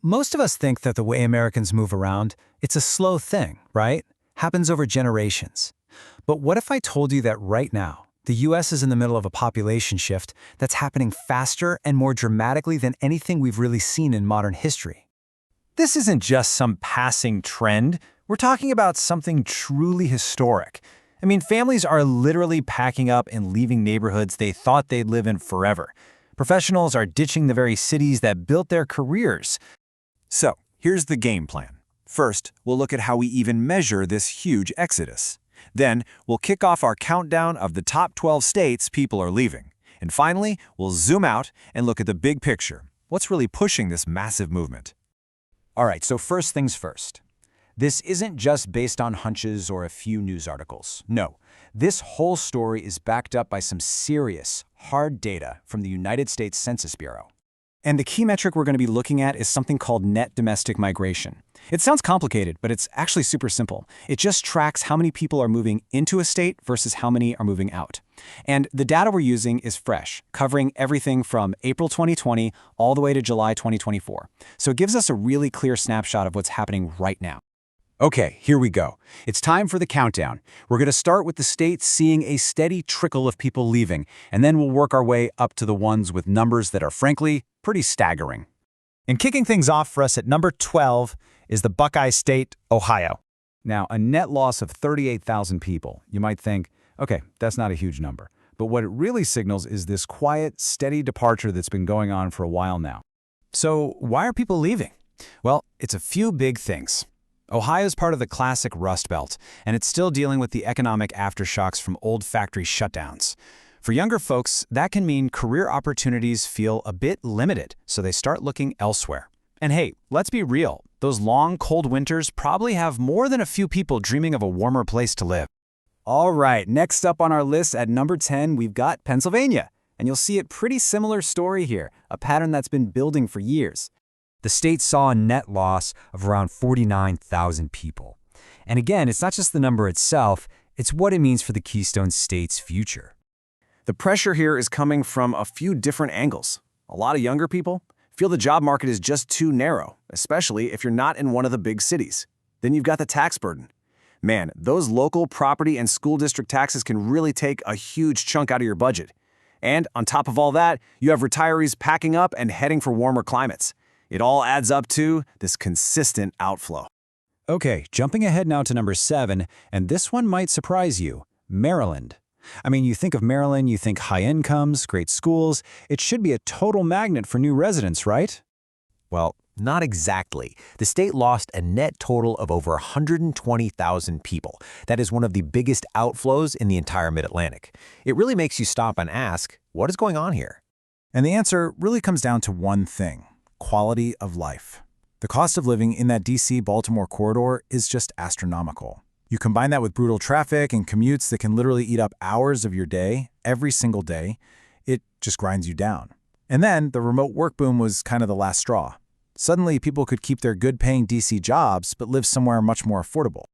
Most of us think that the way Americans move around, it's a slow thing, right? Happens over generations. But what if I told you that right now, the US is in the middle of a population shift that's happening faster and more dramatically than anything we've really seen in modern history? This isn't just some passing trend. We're talking about something truly historic. I mean, families are literally packing up and leaving neighborhoods they thought they'd live in forever. Professionals are ditching the very cities that built their careers. So, here's the game plan. First, we'll look at how we even measure this huge exodus. Then, we'll kick off our countdown of the top 12 states people are leaving. And finally, we'll zoom out and look at the big picture. What's really pushing this massive movement? All right, so first things first. This isn't just based on hunches or a few news articles. No, this whole story is backed up by some serious, hard data from the United States Census Bureau. And the key metric we're going to be looking at is something called net domestic migration. It sounds complicated, but it's actually super simple. It just tracks how many people are moving into a state versus how many are moving out. And the data we're using is fresh, covering everything from April 2020 all the way to July 2024. So it gives us a really clear snapshot of what's happening right now. Okay, here we go. It's time for the countdown. We're going to start with the states seeing a steady trickle of people leaving, and then we'll work our way up to the ones with numbers that are, frankly, pretty staggering. And kicking things off for us at number 12 is the Buckeye State, Ohio. Now, a net loss of 38,000 people. You might think, okay, that's not a huge number. But what it really signals is this quiet, steady departure that's been going on for a while now. So why are people leaving? Well, it's a few big things. Ohio is part of the classic Rust Belt, and it's still dealing with the economic aftershocks from old factory shutdowns. For younger folks, that can mean career opportunities feel a bit limited, so they start looking elsewhere. And hey, let's be real, those long, cold winters probably have more than a few people dreaming of a warmer place to live. All right, next up on our list at number 10, we've got Pennsylvania. And you'll see a pretty similar story here, a pattern that's been building for years. The state saw a net loss of around 49,000 people. And again, it's not just the number itself, it's what it means for the Keystone State's future. The pressure here is coming from a few different angles. A lot of younger people feel the job market is just too narrow, especially if you're not in one of the big cities. Then you've got the tax burden. Man, those local property and school district taxes can really take a huge chunk out of your budget. And on top of all that, you have retirees packing up and heading for warmer climates. It all adds up to this consistent outflow. Okay, jumping ahead now to number 7, and this one might surprise you, Maryland. I mean, you think of Maryland, you think high incomes, great schools. It should be a total magnet for new residents, right? Well, not exactly. The state lost a net total of over 120,000 people. That is one of the biggest outflows in the entire Mid-Atlantic. It really makes you stop and ask, what is going on here? And the answer really comes down to one thing: quality of life. The cost of living in that DC-Baltimore corridor is just astronomical. You combine that with brutal traffic and commutes that can literally eat up hours of your day, every single day, it just grinds you down. And then the remote work boom was kind of the last straw. Suddenly, people could keep their good-paying DC jobs but live somewhere much more affordable.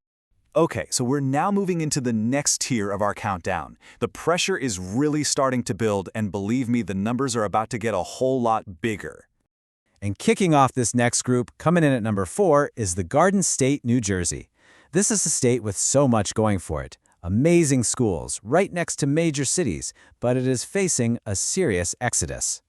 Okay, so we're now moving into the next tier of our countdown. The pressure is really starting to build, and believe me, the numbers are about to get a whole lot bigger. And kicking off this next group, coming in at number 4, is the Garden State, New Jersey. This is a state with so much going for it. Amazing schools, right next to major cities, but it is facing a serious exodus.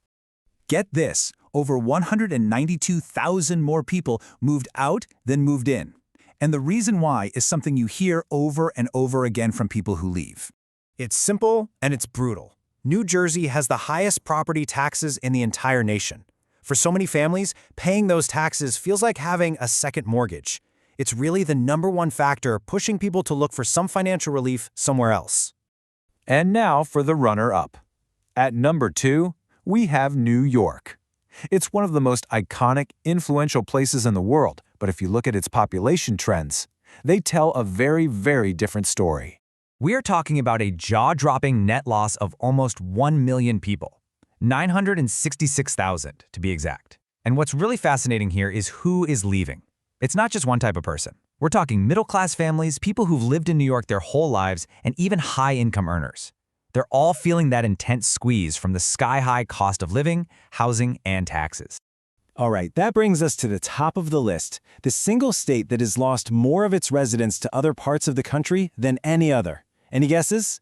Get this, over 192,000 more people moved out than moved in. And the reason why is something you hear over and over again from people who leave. It's simple and it's brutal. New Jersey has the highest property taxes in the entire nation. For so many families, paying those taxes feels like having a second mortgage. It's really the #1 factor pushing people to look for some financial relief somewhere else. And now for the runner-up. At number 2, we have New York. It's one of the most iconic, influential places in the world, but if you look at its population trends, they tell a very, very different story. We are talking about a jaw-dropping net loss of almost 1 million people. 966,000 to be exact. And what's really fascinating here is who is leaving. It's not just one type of person. We're talking middle-class families, people who've lived in New York their whole lives, and even high-income earners. They're all feeling that intense squeeze from the sky-high cost of living, housing, and taxes. All right, that brings us to the top of the list, the single state that has lost more of its residents to other parts of the country than any other. Any guesses?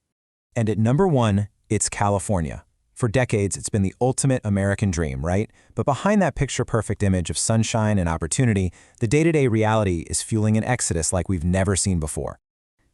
And at number 1, it's California. For decades, it's been the ultimate American dream, right? But behind that picture-perfect image of sunshine and opportunity, the day-to-day reality is fueling an exodus like we've never seen before.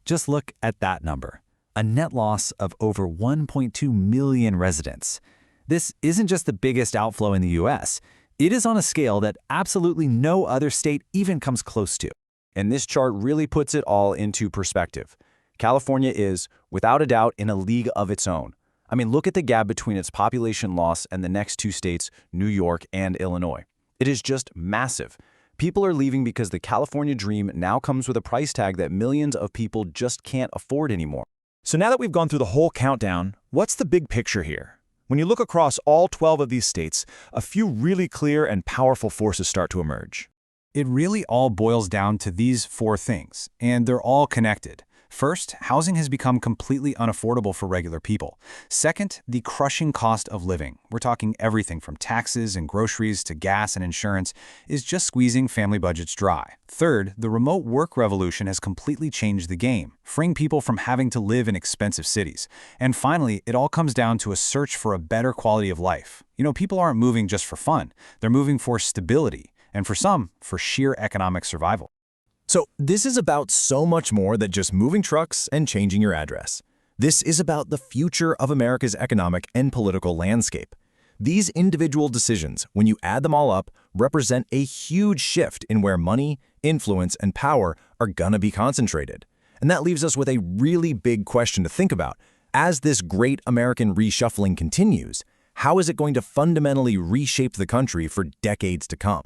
Just look at that number, a net loss of over 1.2 million residents. This isn't just the biggest outflow in the U.S., it is on a scale that absolutely no other state even comes close to. And this chart really puts it all into perspective. California is, without a doubt, in a league of its own. I mean, look at the gap between its population loss and the next 2 states, New York and Illinois. It is just massive. People are leaving because the California dream now comes with a price tag that millions of people just can't afford anymore. So now that we've gone through the whole countdown, what's the big picture here? When you look across all 12 of these states, a few really clear and powerful forces start to emerge. It really all boils down to these 4 things, and they're all connected. First, housing has become completely unaffordable for regular people. Second, the crushing cost of living, we're talking everything from taxes and groceries to gas and insurance, is just squeezing family budgets dry. Third, the remote work revolution has completely changed the game, freeing people from having to live in expensive cities. And finally, it all comes down to a search for a better quality of life. You know, people aren't moving just for fun. They're moving for stability, and for some, for sheer economic survival. So this is about so much more than just moving trucks and changing your address. This is about the future of America's economic and political landscape. These individual decisions, when you add them all up, represent a huge shift in where money, influence, and power are gonna be concentrated. And that leaves us with a really big question to think about. As this great American reshuffling continues, how is it going to fundamentally reshape the country for decades to come?